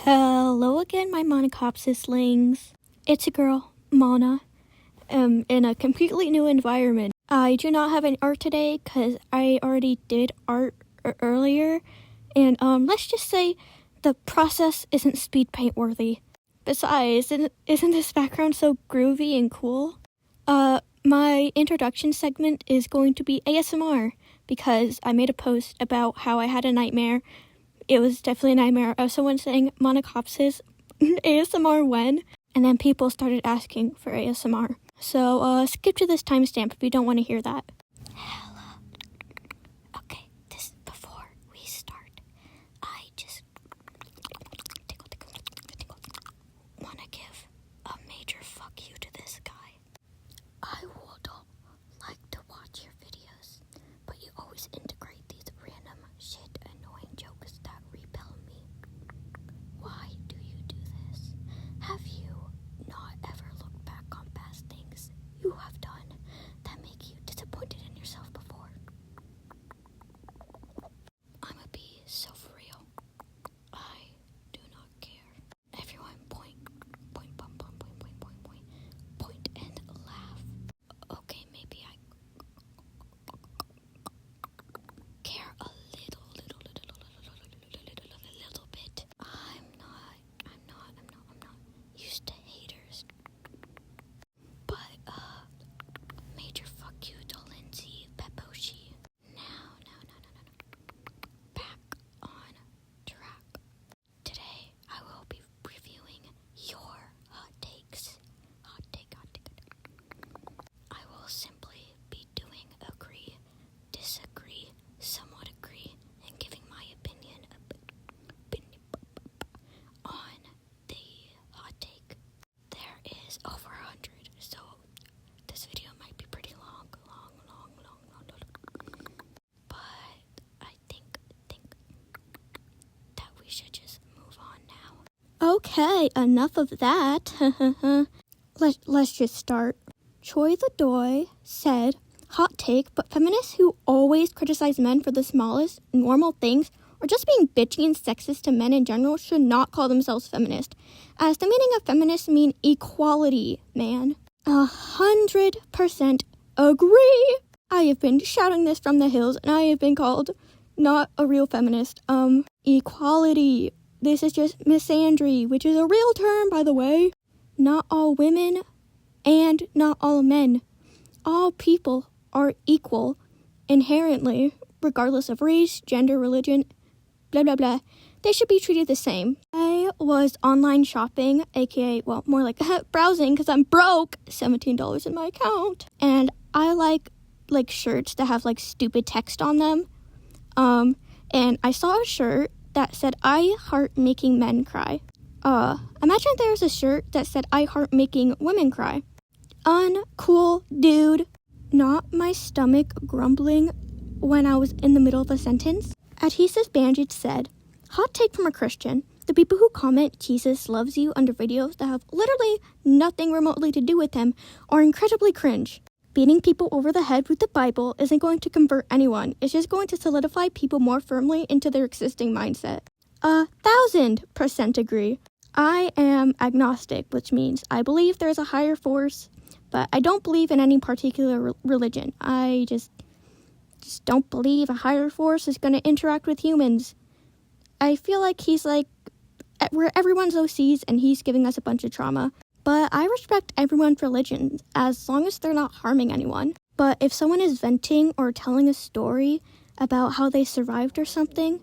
Hello again, my monocopsislings. It's a girl, Mona, in a completely new environment. I do not have any art today because I already did art earlier, and let's just say the process isn't speed paint worthy. Besides, isn't this background so groovy and cool? My introduction segment is going to be ASMR because I made a post about how I had a nightmare. It was definitely a nightmare of someone saying monocopsis ASMR when, and then people started asking for ASMR. So skip to this timestamp if you don't want to hear that. Hello. Okay, this before we start, I just want to give a major fuck you to this guy. I would like to watch your videos, but you always integrate these random shit annoying jokes that repel me. Why do you do this? Have you not ever looked back on past things you have done that make you disappointed in yourself before? I'ma be so for real. I do not care. Everyone point and laugh. Okay, maybe I care a little bit. I'm not used to haters. But, major fuck you to Lindsay Peposhi. Now. Back on track. Today, I will be reviewing your hot takes. Hot take. I will simply be doing agree, disagree, somewhat agree, and giving my opinion on the hot take. There is over 100, so this video might be pretty long. But I think that we should just move on now. Okay, enough of that. Let's just start. Choi the Doi said, hot take, but feminists who always criticize men for the smallest, normal things, or just being bitchy and sexist to men in general should not call themselves feminist, as the meaning of feminist mean equality, man. 100% agree! I have been shouting this from the hills, and I have been called not a real feminist. Equality. This is just misandry, which is a real term, by the way. Not all women and not all men. All people are equal inherently, regardless of race, gender, religion, blah, blah, blah. They should be treated the same. I was online shopping, aka, well, more like browsing, because I'm broke, $17 in my account. And I like shirts that have, stupid text on them. And I saw a shirt that said, I heart making men cry. Imagine there's a shirt that said, I heart making women cry. Uncool, dude. Not my stomach grumbling when I was in the middle of a sentence. Adhesive Bandage said, hot take from a Christian. The people who comment Jesus loves you under videos that have literally nothing remotely to do with him are incredibly cringe. Beating people over the head with the Bible isn't going to convert anyone. It's just going to solidify people more firmly into their existing mindset. 1,000% agree. I am agnostic, which means I believe there's a higher force, but I don't believe in any particular religion. I just don't believe a higher force is going to interact with humans. I feel like he's we're everyone's OCs and he's giving us a bunch of trauma. But I respect everyone's religion as long as they're not harming anyone. But if someone is venting or telling a story about how they survived or something,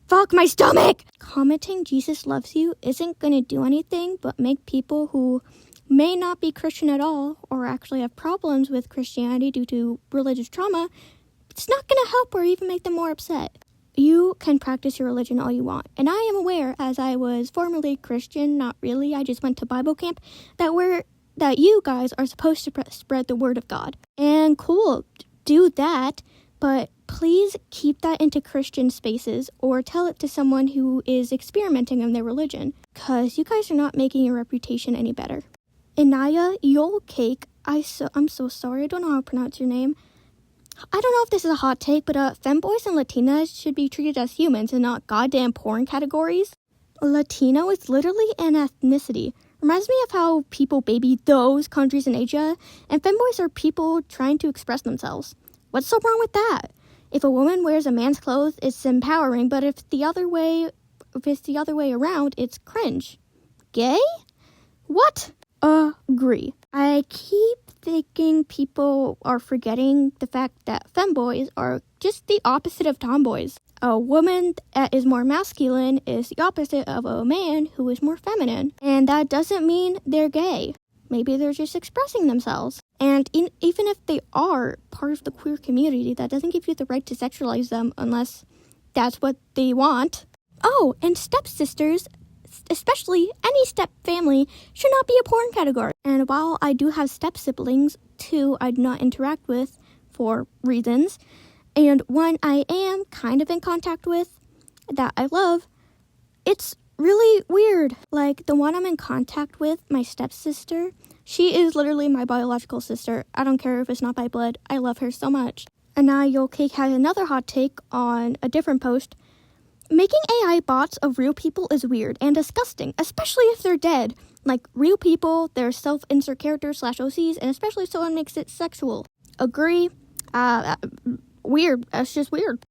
fuck my stomach! Commenting Jesus loves you isn't going to do anything but make people who may not be Christian at all or actually have problems with Christianity due to religious trauma, it's not going to help or even make them more upset. You can practice your religion all you want. And I am aware, as I was formerly Christian, not really, I just went to Bible camp, that you guys are supposed to spread the word of God. And cool, do that, but please keep that into Christian spaces or tell it to someone who is experimenting in their religion, because you guys are not making your reputation any better. Inaya Yol Cake, I'm so sorry, I don't know how to pronounce your name. I don't know if this is a hot take, but femboys and Latinas should be treated as humans and not goddamn porn categories. Latino is literally an ethnicity. Reminds me of how people baby those countries in Asia, and femboys are people trying to express themselves. What's so wrong with that? If a woman wears a man's clothes, it's empowering, but if it's the other way around, it's cringe. Gay? What? Agree. I keep thinking people are forgetting the fact that femboys are just the opposite of tomboys. A woman that is more masculine is the opposite of a man who is more feminine. And that doesn't mean they're gay. Maybe they're just expressing themselves. And even if they are part of the queer community, that doesn't give you the right to sexualize them unless that's what they want. Oh, and stepsisters, especially any step family, should not be a porn category. And while I do have step siblings, two I do not interact with for reasons, and one I am kind of in contact with that I love, it's really weird. Like, the one I'm in contact with, my stepsister, she is literally my biological sister. I don't care if it's not by blood. I love her so much. And now Yol Cake had another hot take on a different post. Making AI bots of real people is weird and disgusting, especially if they're dead. Like, real people, they're self-insert characters / OCs, and especially if someone makes it sexual. Agree? Weird. That's just weird.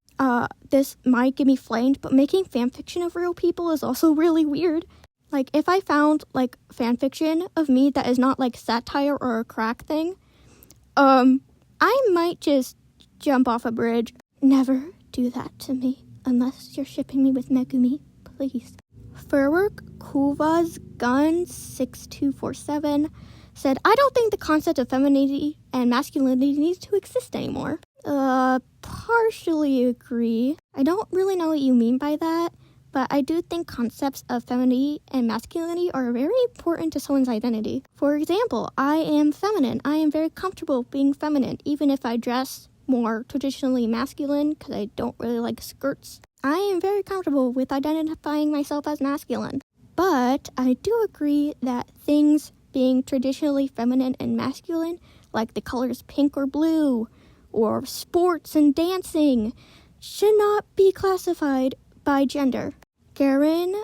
This might get me flamed, but making fanfiction of real people is also really weird. Like, if I found, like, fanfiction of me that is not, like, satire or a crack thing, I might just jump off a bridge. Never do that to me, unless you're shipping me with Megumi, please. Firework Kuvas Gun 6247 said, I don't think the concept of femininity and masculinity needs to exist anymore. Partially agree. I don't really know what you mean by that, but I do think concepts of femininity and masculinity are very important to someone's identity. For example, I am feminine. I am very comfortable being feminine, even if I dress more traditionally masculine because I don't really like skirts. I am very comfortable with identifying myself as masculine. But I do agree that things being traditionally feminine and masculine, like the colors pink or blue, or sports and dancing, should not be classified by gender. Karen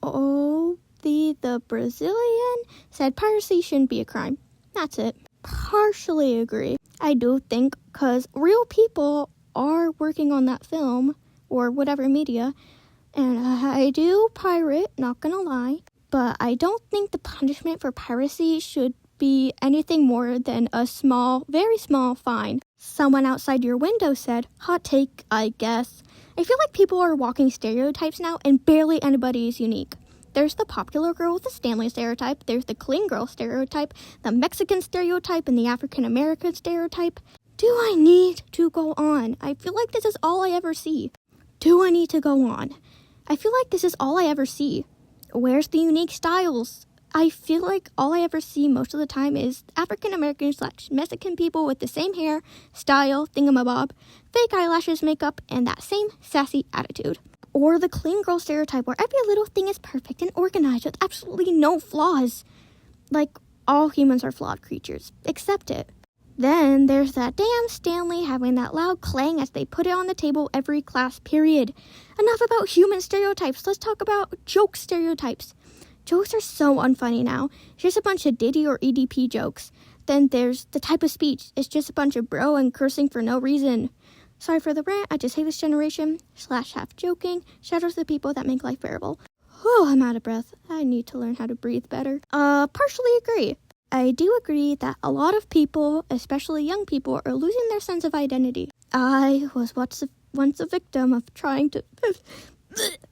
the Brazilian said piracy shouldn't be a crime. That's it. Partially agree. I do think because real people are working on that film or whatever media, and I do pirate, not gonna lie, but I don't think the punishment for piracy should be anything more than a small, very small fine. Someone outside your window said, hot take, I guess. I feel like people are walking stereotypes now, and barely anybody is unique. There's the popular girl with the Stanley stereotype, there's the clean girl stereotype, the Mexican stereotype, and the African American stereotype. Do I need to go on? I feel like this is all I ever see. Do I need to go on? I feel like this is all I ever see. Where's the unique styles? I feel like all I ever see most of the time is African American / Mexican people with the same hair, style, thingamabob, fake eyelashes, makeup, and that same sassy attitude. Or the clean girl stereotype where every little thing is perfect and organized with absolutely no flaws. Like, all humans are flawed creatures. Accept it. Then there's that damn Stanley having that loud clang as they put it on the table every class period. Enough about human stereotypes. Let's talk about joke stereotypes. Jokes are so unfunny now. It's just a bunch of Diddy or EDP jokes. Then there's the type of speech. It's just a bunch of bro and cursing for no reason. Sorry for the rant. I just hate this generation. / half joking. Shout out to the people that make life bearable. Oh, I'm out of breath. I need to learn how to breathe better. Partially agree. I do agree that a lot of people, especially young people, are losing their sense of identity. I was once a victim of trying to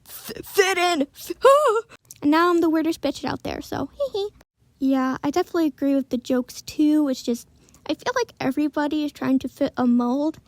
fit in. And now I'm the weirdest bitch out there, so hee. Yeah, I definitely agree with the jokes too. It's just, I feel like everybody is trying to fit a mold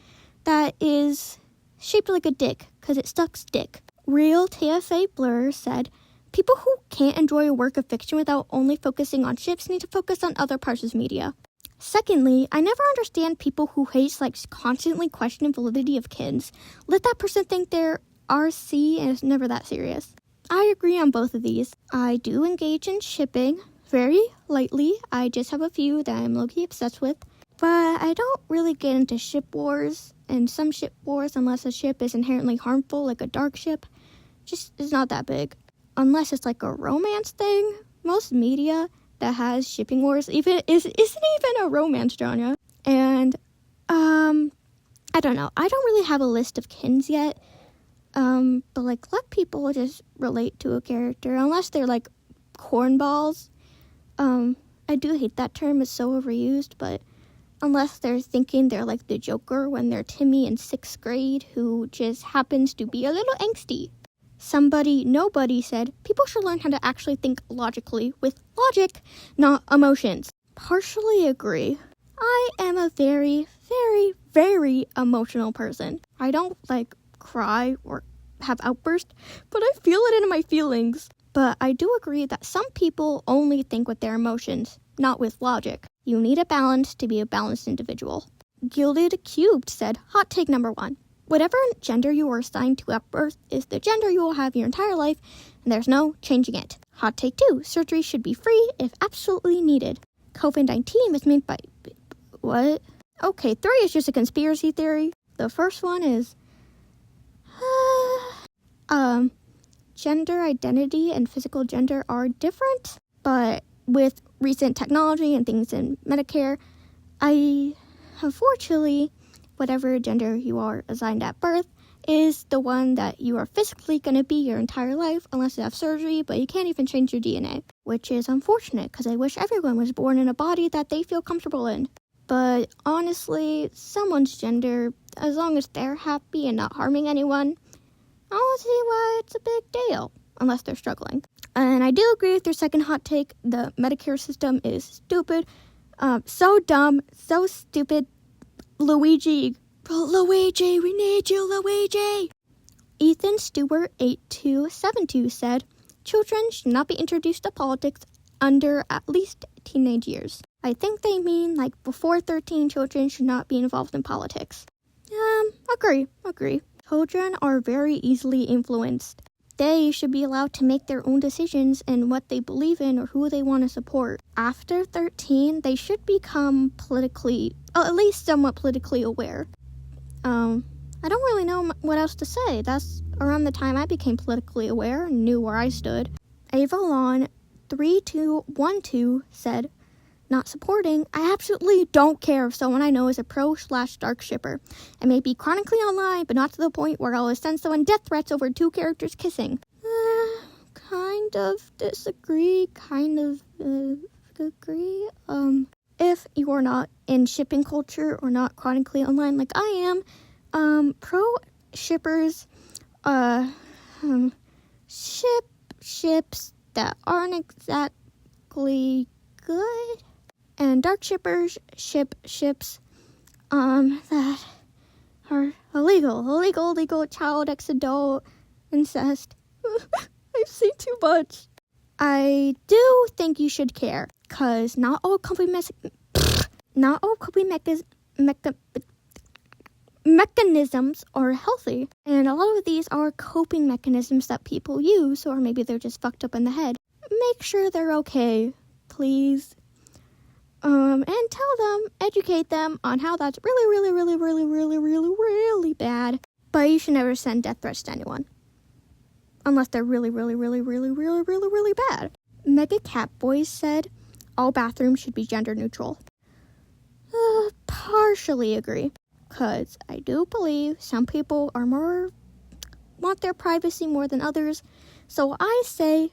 that is shaped like a dick, because it sucks dick. Real TFA Blur said, people who can't enjoy a work of fiction without only focusing on ships need to focus on other parts of media. Secondly, I never understand people who hate, constantly question validity of kids. Let that person think they're RC and it's never that serious. I agree on both of these. I do engage in shipping very lightly. I just have a few that I'm low-key obsessed with. But I don't really get into ship wars, and some ship wars, unless a ship is inherently harmful, like a dark ship, just is not that big. unless it's like a romance thing. Most media that has shipping wars isn't even a romance genre. And I don't know. I don't really have a list of kins yet. But like let people just relate to a character unless they're like cornballs. I do hate that term, it's so overused, but unless they're thinking they're like the Joker when they're Timmy in 6th grade who just happens to be a little angsty. Nobody said, people should learn how to actually think logically with logic, not emotions. Partially agree. I am a very, very, very emotional person. I don't like cry or have outbursts, but I feel it in my feelings. But I do agree that some people only think with their emotions, not with logic. You need a balance to be a balanced individual. Gilded Cubed said, hot take number 1. Whatever gender you are assigned to at birth is the gender you will have your entire life, and there's no changing it. Hot take 2. Surgery should be free if absolutely needed. COVID-19 was made by... What? Okay, 3 is just a conspiracy theory. The first one is... Gender identity and physical gender are different, but with recent technology and things in Medicare, unfortunately, whatever gender you are assigned at birth is the one that you are physically going to be your entire life unless you have surgery, but you can't even change your DNA, which is unfortunate because I wish everyone was born in a body that they feel comfortable in. But honestly, someone's gender, as long as they're happy and not harming anyone, I don't see why it's a big deal, unless they're struggling. And I do agree with your second hot take. The Medicare system is stupid. So dumb, so stupid. Luigi, we need you, Luigi. Ethan Stewart 8272 said, children should not be introduced to politics under at least teenage years. I think they mean like before 13, children should not be involved in politics. Agree. Children are very easily influenced. They should be allowed to make their own decisions in what they believe in or who they want to support. After 13, they should become at least somewhat politically aware. I don't really know what else to say. That's around the time I became politically aware and knew where I stood. Avalon 3212 said, not supporting. I absolutely don't care if someone I know is a pro/dark shipper. I may be chronically online, but not to the point where I'll send someone death threats over 2 characters kissing. Kind of disagree, kind of agree. If you are not in shipping culture or not chronically online like I am, pro shippers, ships that aren't exactly good. And dark shippers ship ships that are illegal child adult incest. I've seen too much. I do think you should care, cause not all coping mechanisms are healthy, and a lot of these are coping mechanisms that people use, or maybe they're just fucked up in the head. Make sure they're okay, please. And tell them, educate them on how that's really bad. But you should never send death threats to anyone. Unless they're really bad. Mega Catboy said, all bathrooms should be gender neutral. Partially agree. Because I do believe some people want their privacy more than others. So I say,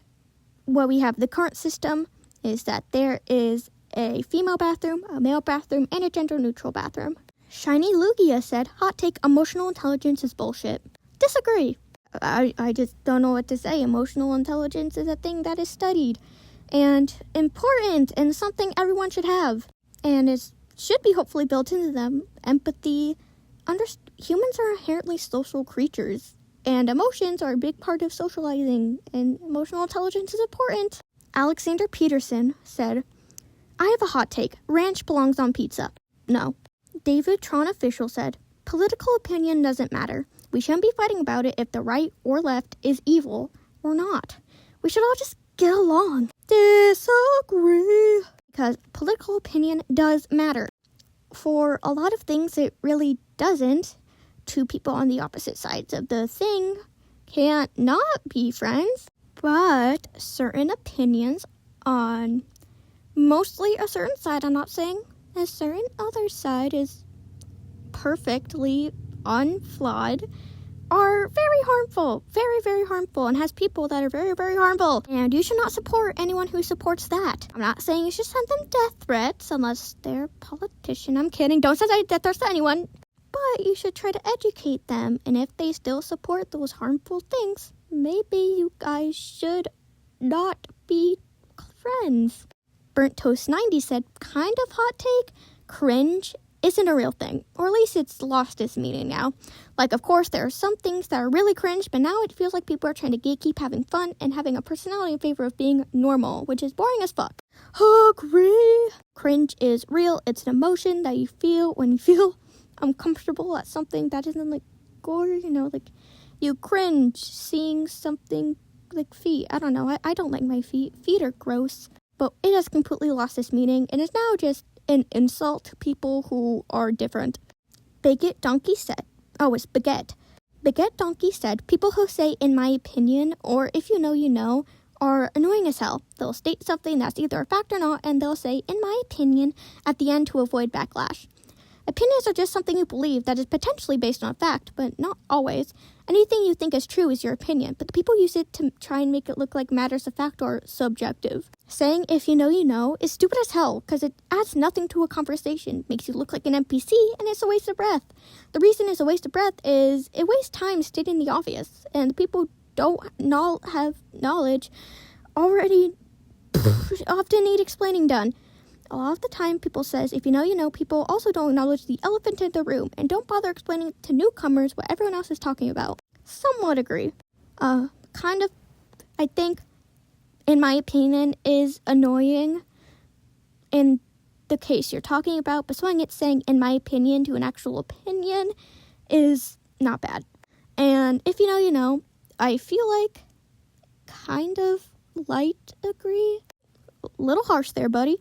what we have the current system is that there is a female bathroom, a male bathroom, and a gender-neutral bathroom. Shiny Lugia said, hot take, emotional intelligence is bullshit. Disagree. I just don't know what to say. Emotional intelligence is a thing that is studied and important and something everyone should have. And it should be hopefully built into them. Empathy. Humans are inherently social creatures, and emotions are a big part of socializing, and emotional intelligence is important. Alexander Peterson said, I have a hot take. Ranch belongs on pizza. No. David Tron Official said, political opinion doesn't matter. We shouldn't be fighting about it if the right or left is evil or not. We should all just get along. Disagree. Because political opinion does matter. For a lot of things, it really doesn't. Two people on the opposite sides of the thing can't not be friends. But certain opinions on mostly a certain side, I'm not saying a certain other side is perfectly unflawed, are very harmful, very, very harmful, and has people that are very, very harmful. And you should not support anyone who supports that. I'm not saying you should send them death threats unless they're a politician. I'm kidding. Don't send death threats to anyone. But you should try to educate them. And if they still support those harmful things, maybe you guys should not be friends. Burnt Toast 90 said, kind of hot take, cringe isn't a real thing, or at least it's lost its meaning now. Like, of course, there are some things that are really cringe, but now it feels like people are trying to gatekeep having fun and having a personality in favor of being normal, which is boring as fuck. Agree. Cringe is real. It's an emotion that you feel when you feel uncomfortable at something that isn't like gore, like you cringe seeing something like feet. I don't know. I don't like my feet. Feet are gross, but it has completely lost its meaning and is now just an insult to people who are different. Baguette Donkey said, it's Baguette. Baguette Donkey said, people who say, in my opinion, or if you know, you know, are annoying as hell. They'll state something that's either a fact or not, and they'll say, in my opinion, at the end to avoid backlash. Opinions are just something you believe that is potentially based on fact, but not always. Anything you think is true is your opinion, but the people use it to try and make it look like matters of fact or subjective. Saying if you know, you know is stupid as hell because it adds nothing to a conversation, makes you look like an NPC, and it's a waste of breath. The reason it's a waste of breath is it wastes time stating the obvious, and the people don't have knowledge already often need explaining done. A lot of the time, people says, if you know, you know, people also don't acknowledge the elephant in the room and don't bother explaining to newcomers what everyone else is talking about. Somewhat agree. I think, in my opinion, is annoying in the case you're talking about, but swing it saying, in my opinion, to an actual opinion is not bad. And if you know, you know, I feel like kind of light agree. A little harsh there, buddy.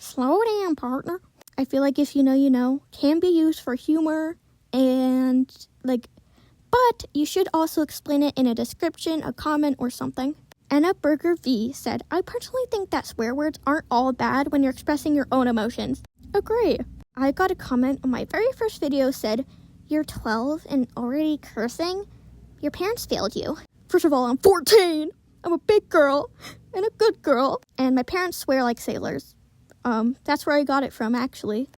Slow down, partner. I feel like if you know, you know, can be used for humor and but you should also explain it in a description, a comment, or something. Anna Burger V said, I personally think that swear words aren't all bad when you're expressing your own emotions. Agree. I got a comment on my very first video said, you're 12 and already cursing? Your parents failed you. First of all, I'm 14. I'm a big girl and a good girl. And my parents swear like sailors. That's where I got it from, actually.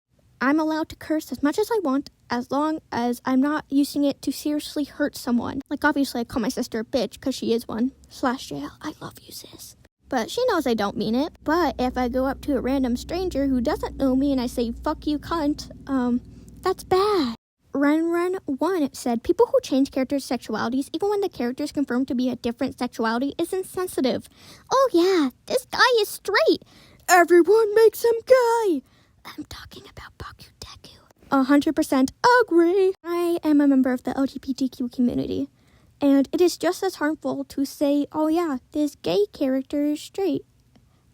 I'm allowed to curse as much as I want, as long as I'm not using it to seriously hurt someone. Like, obviously, I call my sister a bitch, because she is one. /jail. I love you, sis. But she knows I don't mean it. But if I go up to a random stranger who doesn't know me and I say, fuck you, cunt, that's bad. Run1 said, people who change characters' sexualities, even when the character is confirmed to be a different sexuality, is insensitive. Oh yeah, this guy is straight. Everyone makes him gay. I'm talking about Bakudeku. 100% agree. I am a member of the LGBTQ community, and it is just as harmful to say, oh yeah, this gay character is straight,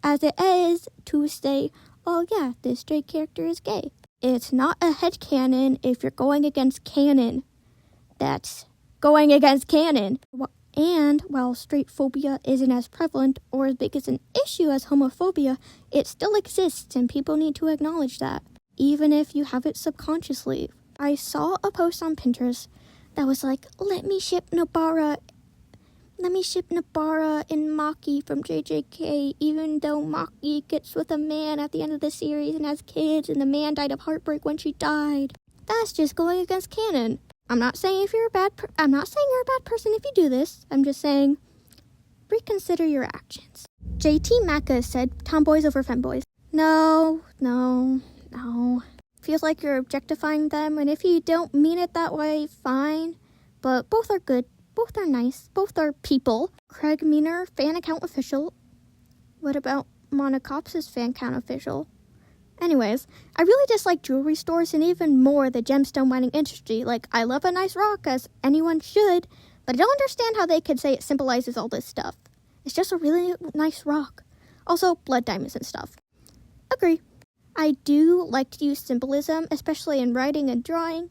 as it is to say, oh yeah, this straight character is gay. It's not a headcanon if you're going against canon. That's going against canon. And while straight phobia isn't as prevalent or as big as an issue as homophobia, it still exists and people need to acknowledge that, even if you have it subconsciously. I saw a post on Pinterest that was like, let me ship Nobara and Maki from JJK, even though Maki gets with a man at the end of the series and has kids and the man died of heartbreak when she died. That's just going against canon. I'm not saying you're a bad person if you do this. I'm just saying reconsider your actions. JT Maka said tomboys over femboys. No. Feels like you're objectifying them, and if you don't mean it that way, fine. But both are good. Both are nice. Both are people. Craig Meaner, fan account official. What about Monocops' fan account official? Anyways, I really dislike jewelry stores and even more the gemstone mining industry. Like, I love a nice rock, as anyone should, but I don't understand how they could say it symbolizes all this stuff. It's just a really nice rock. Also, blood diamonds and stuff. Agree. I do like to use symbolism, especially in writing and drawing,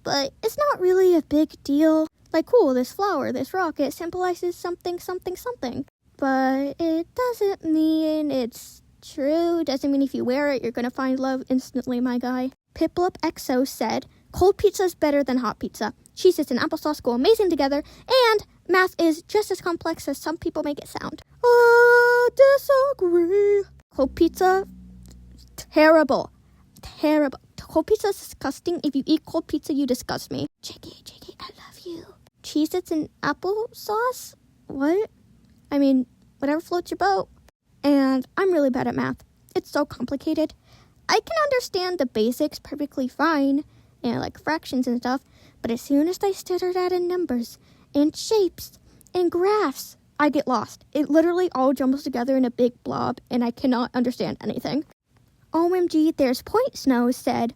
but it's not really a big deal. Like, cool, this flower, this rock, it symbolizes something, something, something. But it doesn't mean it's true. Doesn't mean if you wear it, you're gonna find love instantly, my guy. Piplup XO said, cold pizza is better than hot pizza. Cheez-Its and applesauce go amazing together, and math is just as complex as some people make it sound. Disagree. Cold pizza, terrible. Terrible. Cold pizza is disgusting. If you eat cold pizza, you disgust me. Jiggy, I love you. Cheez-Its and applesauce? What? I mean, whatever floats your boat. And I'm really bad at math. It's so complicated. I can understand the basics perfectly fine, and like fractions and stuff, but as soon as I start adding numbers and shapes and graphs, I get lost. It literally all jumbles together in a big blob, and I cannot understand anything. OMG, there's Point Snow said,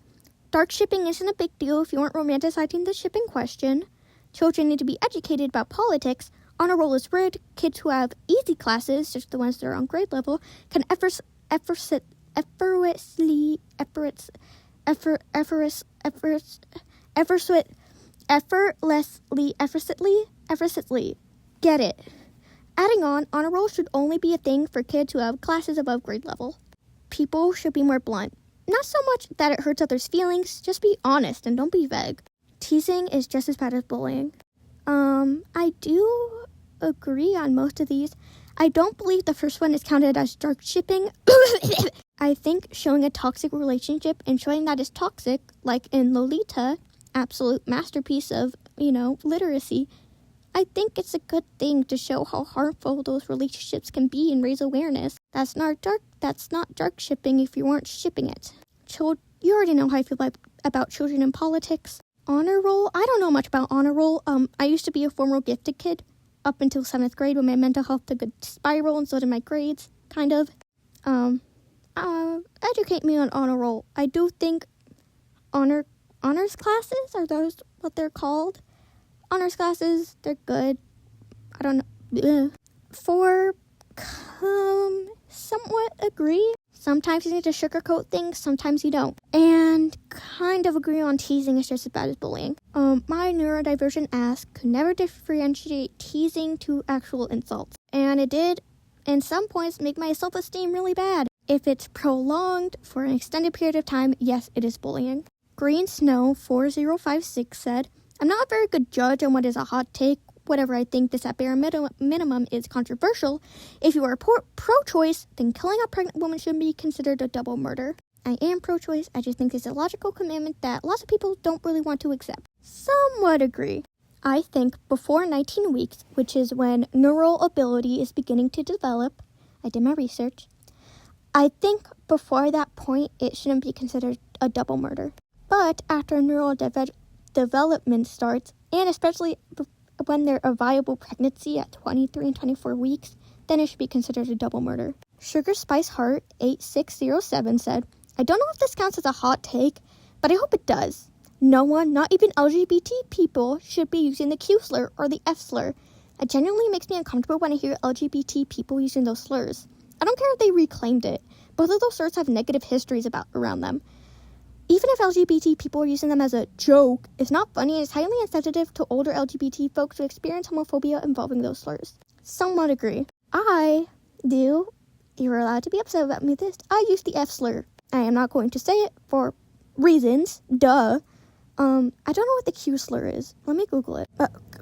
dark shipping isn't a big deal if you aren't romanticizing the shipping question. Children need to be educated about politics. Honor roll is rude. Kids who have easy classes, just the ones that are on grade level, can effortlessly get it. Adding on, honor roll should only be a thing for kids who have classes above grade level. People should be more blunt. Not so much that it hurts others' feelings, just be honest and don't be vague. Teasing is just as bad as bullying. I do agree on most of these. I don't believe the first one is counted as dark shipping. I think showing a toxic relationship and showing that is toxic, like in Lolita, absolute masterpiece of, literacy, I think it's a good thing to show how harmful those relationships can be and raise awareness. That's not dark shipping if you aren't shipping it. You already know how I feel about children in politics. Honor roll? I don't know much about honor roll. I used to be a former gifted kid up until 7th grade when my mental health took a spiral and so did my grades, kind of. Educate me on honor roll. I do think honors classes, are those what they're called? Honors classes, they're good. I don't know. Somewhat agree. Sometimes you need to sugarcoat things, sometimes you don't. And kind of agree on teasing is just as bad as bullying. My neurodivergent ass could never differentiate teasing to actual insults. And it did, in some points, make my self-esteem really bad. If it's prolonged for an extended period of time, yes, it is bullying. Green Snow 4056 said, I'm not a very good judge on what is a hot take. Whatever I think this at bare minimum is controversial. If you are pro-choice, then killing a pregnant woman should be considered a double murder. I am pro-choice. I just think it's a logical commitment that lots of people don't really want to accept. Somewhat agree. I think before 19 weeks, which is when neural ability is beginning to develop, I did my research, I think before that point, it shouldn't be considered a double murder. But after neural development starts, and especially when they're a viable pregnancy at 23 and 24 weeks, then it should be considered a double murder. Sugar Spice Heart 8607 said, I don't know if this counts as a hot take, but I hope it does. No one, not even LGBT people, should be using the Q slur or the F slur. It genuinely makes me uncomfortable when I hear LGBT people using those slurs. I don't care if they reclaimed it. Both of those slurs have negative histories around them. Even if LGBT people are using them as a joke, it's not funny and it's highly insensitive to older LGBT folks who experience homophobia involving those slurs. Somewhat agree. You're allowed to be upset about me this. I use the F slur. I am not going to say it for reasons. Duh. I don't know what the Q slur is. Let me Google it.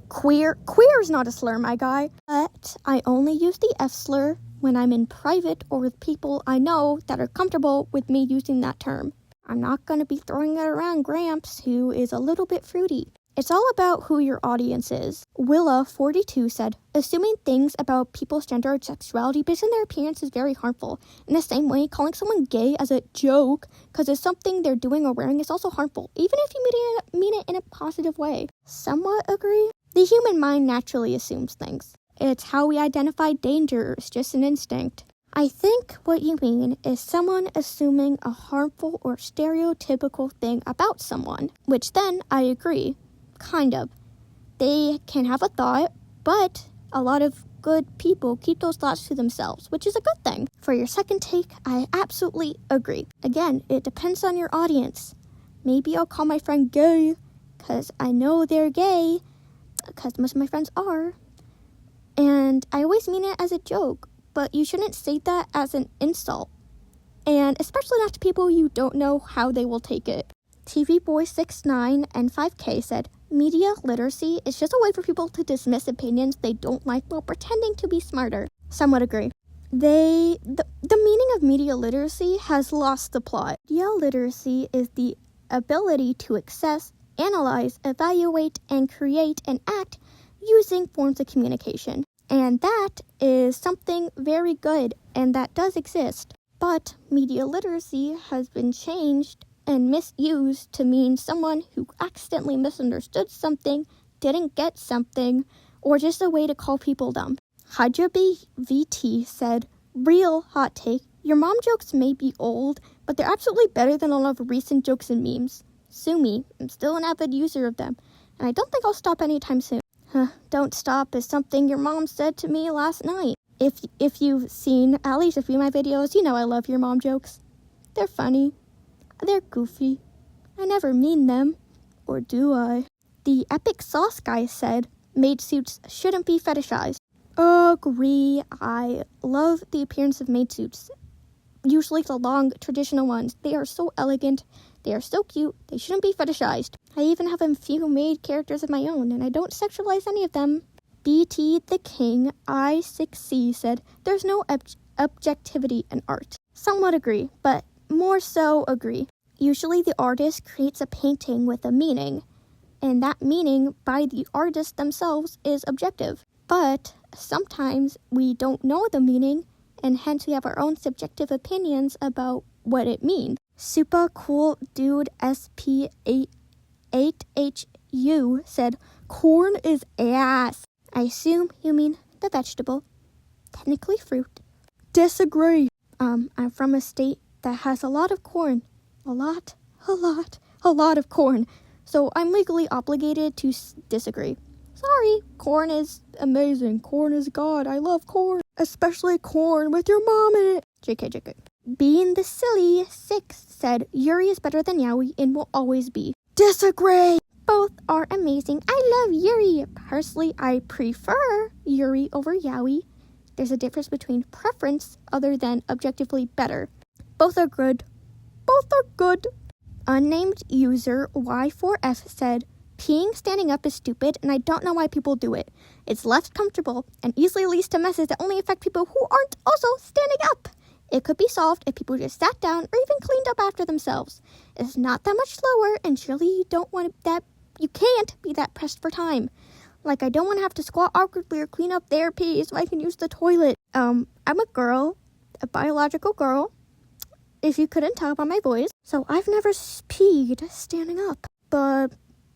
Queer is not a slur, my guy. But I only use the F slur when I'm in private or with people I know that are comfortable with me using that term. I'm not going to be throwing it around Gramps, who is a little bit fruity. It's all about who your audience is. Willa42 said, assuming things about people's gender or sexuality based on their appearance is very harmful. In the same way, calling someone gay as a joke because it's something they're doing or wearing is also harmful, even if you mean it in a positive way. Somewhat agree. The human mind naturally assumes things. It's how we identify danger. It's just an instinct. I think what you mean is someone assuming a harmful or stereotypical thing about someone, which then I agree, kind of. They can have a thought, but a lot of good people keep those thoughts to themselves, which is a good thing. For your second take, I absolutely agree. Again, it depends on your audience. Maybe I'll call my friend gay, because I know they're gay. because most of my friends are. And I always mean it as a joke, but you shouldn't say that as an insult. And especially not to people you don't know how they will take it. TV Boy 69 and 5K said, media literacy is just a way for people to dismiss opinions they don't like while pretending to be smarter. Some would agree. The meaning of media literacy has lost the plot. Media literacy is the ability to access, analyze, evaluate, and create and act using forms of communication. And that is something very good, and that does exist. But media literacy has been changed and misused to mean someone who accidentally misunderstood something, didn't get something, or just a way to call people dumb. Hydra VT said, real hot take, your mom jokes may be old, but they're absolutely better than a lot of recent jokes and memes. Sue me, I'm still an avid user of them, and I don't think I'll stop anytime soon. Don't stop is something your mom said to me last night. If you've seen at least a few of my videos, you know I love your mom jokes. They're funny. They're goofy. I never mean them. Or do I? The Epic Sauce guy said, maid suits shouldn't be fetishized. Agree. I love the appearance of maid suits. Usually the long, traditional ones. They are so elegant. They are so cute. They shouldn't be fetishized. I even have a few maid characters of my own, and I don't sexualize any of them. BT the King I6C said, there's no objectivity in art. Some would agree, but more so agree. Usually the artist creates a painting with a meaning, and that meaning by the artist themselves is objective. But sometimes we don't know the meaning, and hence we have our own subjective opinions about what it means. Super Cool Dude SP8HU said, corn is ass. I assume you mean the vegetable, technically fruit. Disagree. I'm from a state that has a lot of corn. A lot of corn. So I'm legally obligated to disagree. Sorry, corn is amazing. Corn is God. I love corn. Especially corn with your mom in it. JK. Being the silly 6 said, Yuri is better than Yaoi and will always be. Disagree. Both are amazing. I love Yuri. Personally, I prefer Yuri over Yaoi. There's a difference between preference other than objectively better. Both are good. Unnamed user Y4F said, peeing standing up is stupid and I don't know why people do it. It's less comfortable and easily leads to messes that only affect people who aren't also standing up. It could be solved if people just sat down or even cleaned up after themselves. It's not that much slower, and surely you can't be that pressed for time. Like, I don't want to have to squat awkwardly or clean up their pee so I can use the toilet. I'm a girl, a biological girl, if you couldn't tell by my voice. So I've never peed standing up. But,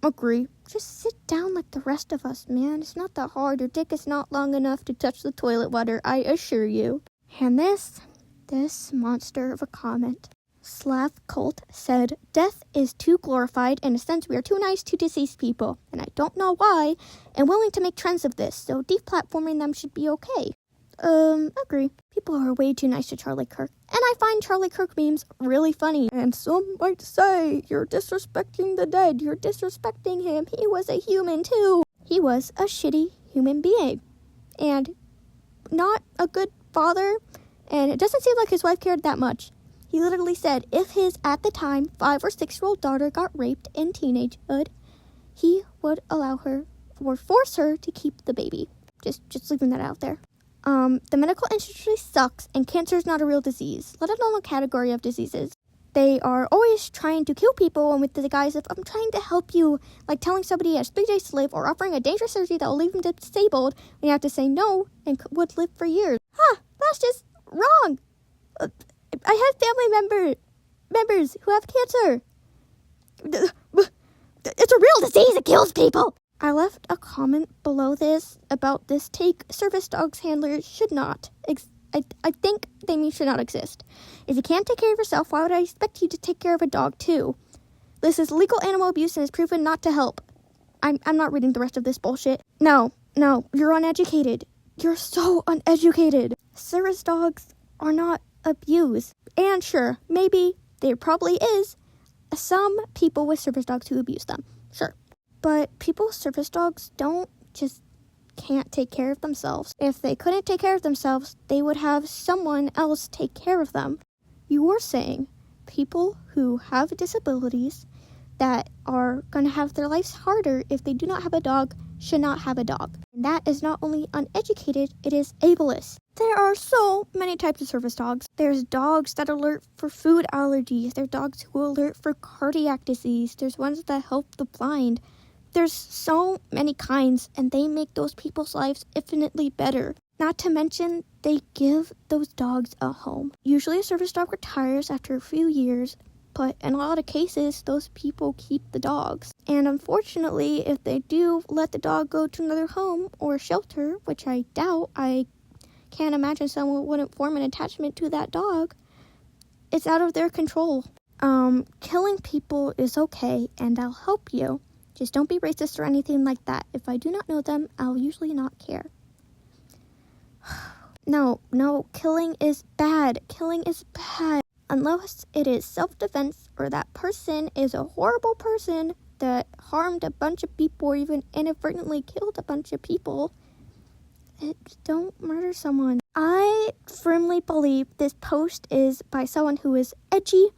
agree. Just sit down like the rest of us, man. It's not that hard. Your dick is not long enough to touch the toilet water, I assure you. And this monster of a comment. Slav Cult said, death is too glorified. In a sense, we are too nice to deceased people. And I don't know why. I'm willing to make trends of this, so deplatforming them should be okay. Agree. People are way too nice to Charlie Kirk. And I find Charlie Kirk memes really funny. And some might say, you're disrespecting the dead. You're disrespecting him. He was a human too. He was a shitty human being. And not a good father. And it doesn't seem like his wife cared that much. He literally said if his, at the time, 5 or 6-year-old daughter got raped in teenagehood, he would allow her or force her to keep the baby. Just leaving that out there. The medical industry sucks, and cancer is not a real disease, let alone a category of diseases. They are always trying to kill people, and with the guise of, I'm trying to help you, like telling somebody he has 3 days to live, or offering a dangerous surgery that will leave him disabled, when you have to say no, and would live for years. That's just wrong. I have family members who have cancer. It's a real disease. It kills people. I left a comment below this about this take. Service dogs handlers should not. I think they should not exist. If you can't take care of yourself, why would I expect you to take care of a dog too? This is legal animal abuse and is proven not to help. I'm not reading the rest of this bullshit. No, you're uneducated. You're so uneducated. Service dogs are not abused. And sure, maybe there probably is some people with service dogs who abuse them. Sure. But people with service dogs don't just can't take care of themselves. If they couldn't take care of themselves, they would have someone else take care of them. You're saying people who have disabilities that are going to have their lives harder if they do not have a dog should not have a dog. And that is not only uneducated, it is ableist. There are so many types of service dogs. There's dogs that alert for food allergies. There are dogs who alert for cardiac disease. There's ones that help the blind. There's so many kinds, and they make those people's lives infinitely better. Not to mention, they give those dogs a home. Usually a service dog retires after a few years, but in a lot of cases, those people keep the dogs. And unfortunately, if they do let the dog go to another home or shelter, which I doubt, I can't imagine someone wouldn't form an attachment to that dog, it's out of their control. Killing people is okay, and I'll help you. Just don't be racist or anything like that. If I do not know them, I'll usually not care. No, killing is bad. Killing is bad. Unless it is self-defense or that person is a horrible person that harmed a bunch of people or even inadvertently killed a bunch of people, don't murder someone. I firmly believe this post is by someone who is edgy,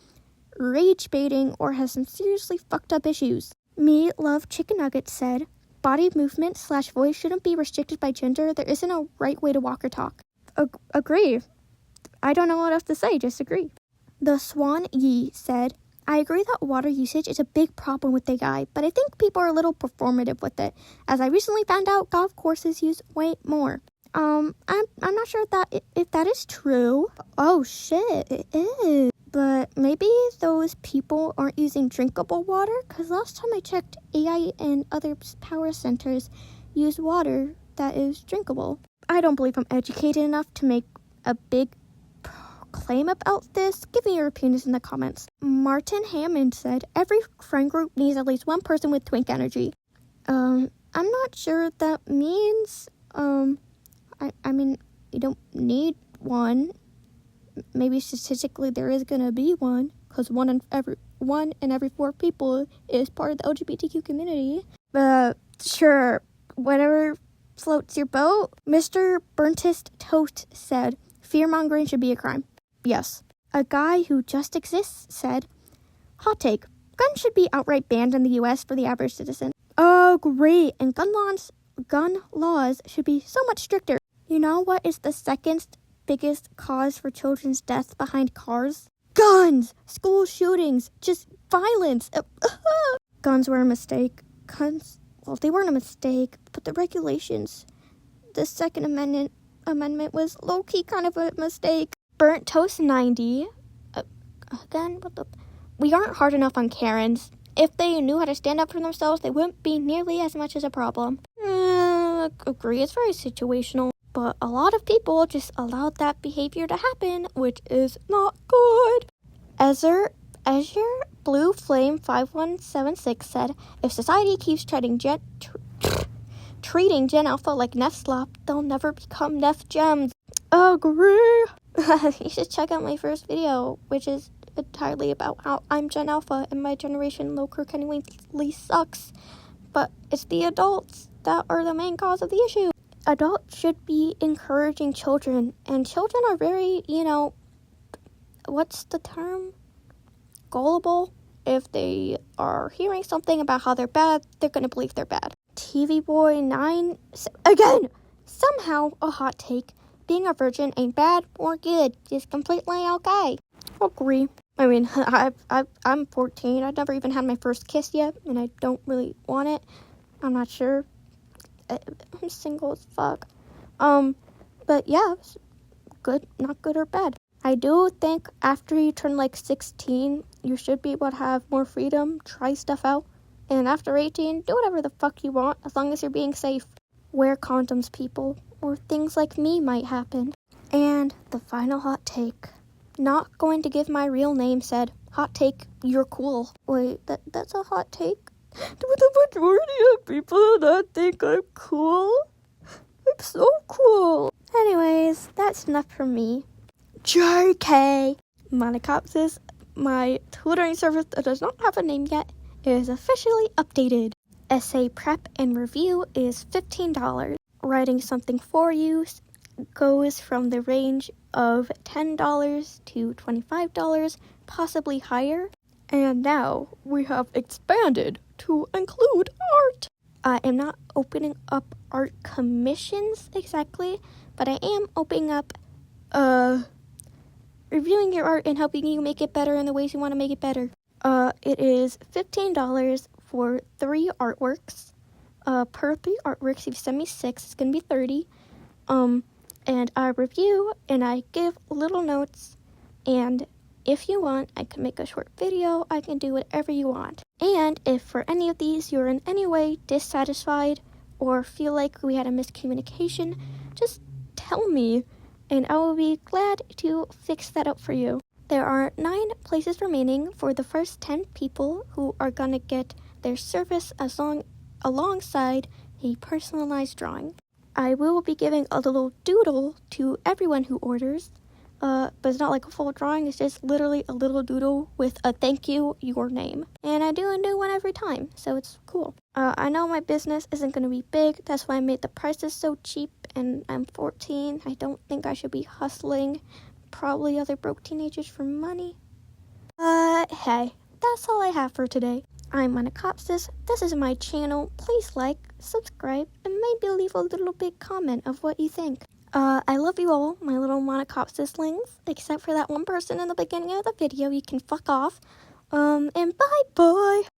rage baiting, or has some seriously fucked up issues. Me Love Chicken Nuggets said, body movement / voice shouldn't be restricted by gender. There isn't a right way to walk or talk. Agree. I don't know what else to say, just agree. The Swan Yi said, I agree that water usage is a big problem with AI, but I think people are a little performative with it. As I recently found out, golf courses use way more. I'm not sure if that is true. Oh shit, it is. But maybe those people aren't using drinkable water, because last time I checked, AI and other power centers use water that is drinkable. I don't believe I'm educated enough to make a big claim about this. Give me your opinions in the comments. Martin Hammond said, every friend group needs at least one person with twink energy. I'm not sure what that means. I mean, you don't need one. Maybe statistically there is gonna be one, because one in every 4 people is part of the LGBTQ community. But sure, whatever floats your boat. Mr. Burntest Toast said, fear-mongering should be a crime. Yes. A guy who just exists said, hot take, guns should be outright banned in the US for the average citizen. Oh, great. And gun laws should be so much stricter. You know what is the second biggest cause for children's death behind cars? Guns! School shootings! Just violence! Guns were a mistake. They weren't a mistake, but the regulations. The Second Amendment was low-key kind of a mistake. Burnt Toast 90. Again, we aren't hard enough on Karens. If they knew how to stand up for themselves, they wouldn't be nearly as much as a problem. Agree, it's very situational. But a lot of people just allowed that behavior to happen, which is not good. Azure Blue Flame 5176 said, if society keeps treating Gen Alpha like Nefslop, they'll never become Nef Gems. Agree. You should check out my first video, which is entirely about how I'm Gen Alpha and my generation low Kenny sucks. But it's the adults that are the main cause of the issue. Adults should be encouraging children, and children are very, what's the term? Gullible. If they are hearing something about how they're bad, they're going to believe they're bad. TV Boy 9, again, somehow a hot take. Being a virgin ain't bad or good, just completely okay. Agree. I mean, I'm 14, I've never even had my first kiss yet, and I don't really want it. I'm not sure. I'm single as fuck. But yeah, good, not good or bad. I do think after you turn 16, you should be able to have more freedom, try stuff out. And after 18, do whatever the fuck you want, as long as you're being safe. Wear condoms, people, or things like me might happen. And the final hot take. Not going to give my real name said, hot take, you're cool. Wait, that's a hot take? With the majority of people that think I'm cool? I'm so cool. Anyways, that's enough from me. JK! Monocopsis, my tutoring service that does not have a name yet, is officially updated. Essay prep and review is $15. Writing something for you goes from the range of $10 to $25, possibly higher. And now we have expanded to include art. I am not opening up art commissions exactly, but I am opening up reviewing your art and helping you make it better in the ways you want to make it better. It is $15 for 3 artworks. Per 3 artworks, if you send me 6, it's going to be $30. And I review and I give little notes, and if you want, I can make a short video. I can do whatever you want. And if for any of these you're in any way dissatisfied or feel like we had a miscommunication, just tell me and I will be glad to fix that up for you. There are 9 places remaining for the first 10 people who are gonna get their service alongside a personalized drawing. I will be giving a little doodle to everyone who orders, but it's not like a full drawing, it's just literally a little doodle with a thank you, your name. And I do a new one every time, so it's cool. I know my business isn't going to be big, that's why I made the prices so cheap, and I'm 14. I don't think I should be hustling probably other broke teenagers for money. Hey, that's all I have for today. I'm Monocopsis. This is my channel. Please like, subscribe, and maybe leave a little big comment of what you think. I love you all, my little Monocopsislings, except for that one person in the beginning of the video. You can fuck off. And bye-bye.